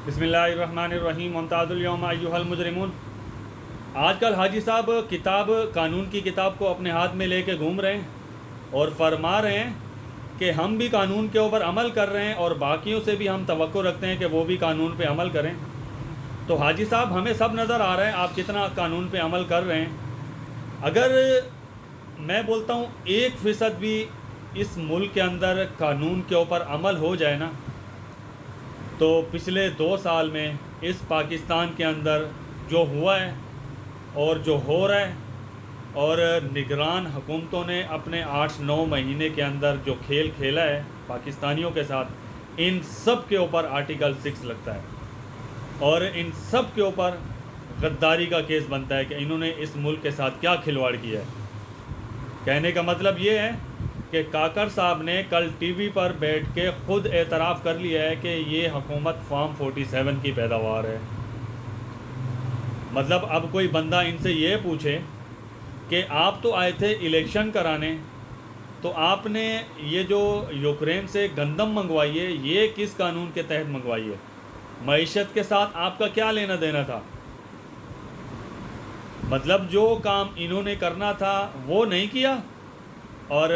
بسم اللہ الرحمن الرحیم ممتاز الیوم ایھا المجرمون۔ آج کل حاجی صاحب قانون کی کتاب کو اپنے ہاتھ میں لے کے گھوم رہے ہیں اور فرما رہے ہیں کہ ہم بھی قانون کے اوپر عمل کر رہے ہیں اور باقیوں سے بھی ہم توقع رکھتے ہیں کہ وہ بھی قانون پہ عمل کریں۔ تو حاجی صاحب ہمیں سب نظر آ رہا ہے آپ کتنا قانون پہ عمل کر رہے ہیں۔ اگر میں بولتا ہوں 1% بھی اس ملک کے اندر قانون کے اوپر عمل ہو جائے نا، تو پچھلے 2 سال میں اس پاکستان کے اندر جو ہوا ہے اور جو ہو رہا ہے، اور نگران حکومتوں نے اپنے 8-9 مہینے کے اندر جو کھیل کھیلا ہے پاکستانیوں کے ساتھ، ان سب کے اوپر آرٹیکل 6 لگتا ہے اور ان سب کے اوپر غداری کا کیس بنتا ہے کہ انہوں نے اس ملک کے ساتھ کیا کھلواڑ کیا ہے۔ کہنے کا مطلب یہ ہے کہ کاکڑ صاحب نے کل ٹی وی پر بیٹھ کے خود اعتراف کر لیا ہے کہ یہ حکومت فارم 47 کی پیداوار ہے۔ مطلب اب کوئی بندہ ان سے یہ پوچھے کہ آپ تو آئے تھے الیکشن کرانے، تو آپ نے یہ جو یوکرین سے گندم منگوائی ہے یہ کس قانون کے تحت منگوائی ہے؟ معیشت کے ساتھ آپ کا کیا لینا دینا تھا؟ مطلب جو کام انہوں نے کرنا تھا وہ نہیں کیا، اور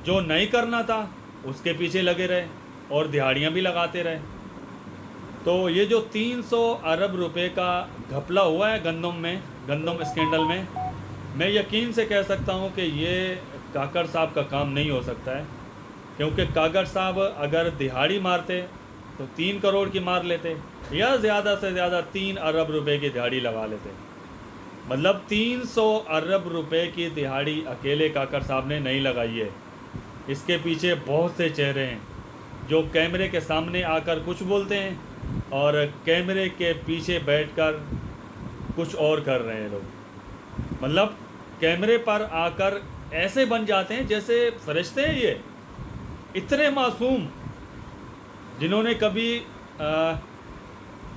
جو نہیں کرنا تھا اس کے پیچھے لگے رہے اور دہاڑیاں بھی لگاتے رہے۔ تو یہ جو 300 ارب روپے کا گھپلا ہوا ہے گندم اسکینڈل میں یقین سے کہہ سکتا ہوں کہ یہ کاکڑ صاحب کا کام نہیں ہو سکتا ہے، کیونکہ کاکڑ صاحب اگر دہاڑی مارتے تو 3 کروڑ کی مار لیتے، یا زیادہ سے زیادہ 3 ارب روپے کی دہاڑی لگا لیتے۔ مطلب 300 ارب روپے کی دہاڑی اکیلے کاکڑ صاحب نے نہیں لگائی ہے، اس کے پیچھے بہت سے چہرے ہیں جو کیمرے کے سامنے آ کر کچھ بولتے ہیں اور کیمرے کے پیچھے بیٹھ کر کچھ اور کر رہے ہیں لوگ۔ مطلب کیمرے پر آ کر ایسے بن جاتے ہیں جیسے فرشتے ہیں، یہ اتنے معصوم جنہوں نے کبھی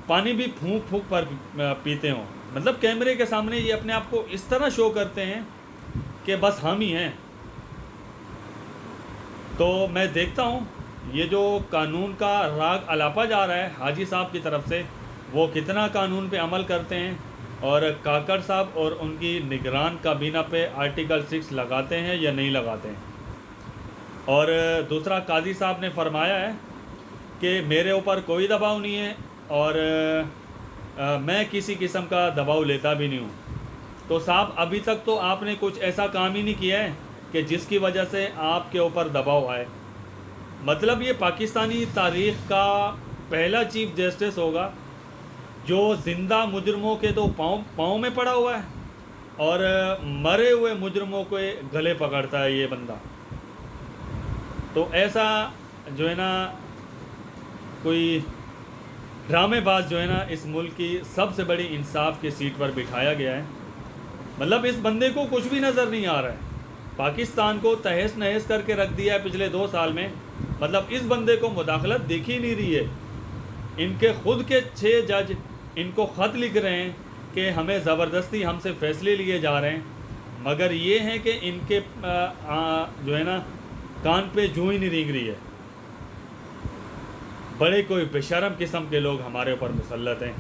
پانی بھی پھونک پھونک پر پیتے ہوں۔ مطلب کیمرے کے سامنے یہ اپنے آپ کو اس طرح شو کرتے ہیں کہ بس ہم ہی ہیں۔ تو میں دیکھتا ہوں یہ جو قانون کا راگ الاپا جا رہا ہے حاجی صاحب کی طرف سے، وہ کتنا قانون پہ عمل کرتے ہیں اور کاکڑ صاحب اور ان کی نگران کابینہ پہ آرٹیکل 6 لگاتے ہیں یا نہیں لگاتے ہیں۔ اور دوسرا، قاضی صاحب نے فرمایا ہے کہ میرے اوپر کوئی دباؤ نہیں ہے اور میں کسی قسم کا دباؤ لیتا بھی نہیں ہوں۔ تو صاحب ابھی تک تو آپ نے کچھ ایسا کام ہی نہیں کیا ہے کہ جس کی وجہ سے آپ کے اوپر دباؤ آئے۔ مطلب یہ پاکستانی تاریخ کا پہلا چیف جسٹس ہوگا جو زندہ مجرموں کے تو پاؤں میں پڑا ہوا ہے اور مرے ہوئے مجرموں کو گلے پکڑتا ہے یہ بندہ۔ تو ایسا جو ہے نا کوئی ڈرامے باز جو ہے نا اس ملک کی سب سے بڑی انصاف کی سیٹ پر بٹھایا گیا ہے۔ مطلب اس بندے کو کچھ بھی نظر نہیں آ رہا ہے، پاکستان کو تہس نہس کر کے رکھ دیا ہے پچھلے 2 سال میں۔ مطلب اس بندے کو مداخلت دیکھی نہیں رہی ہے۔ ان کے خود کے 6 جج ان کو خط لکھ رہے ہیں کہ ہمیں زبردستی ہم سے فیصلے لیے جا رہے ہیں، مگر یہ ہے کہ ان کے جو ہے نا کان پہ جوں ہی نہیں رینگ رہی ہے۔ بڑے کوئی بے شرم قسم کے لوگ ہمارے اوپر مسلط ہیں۔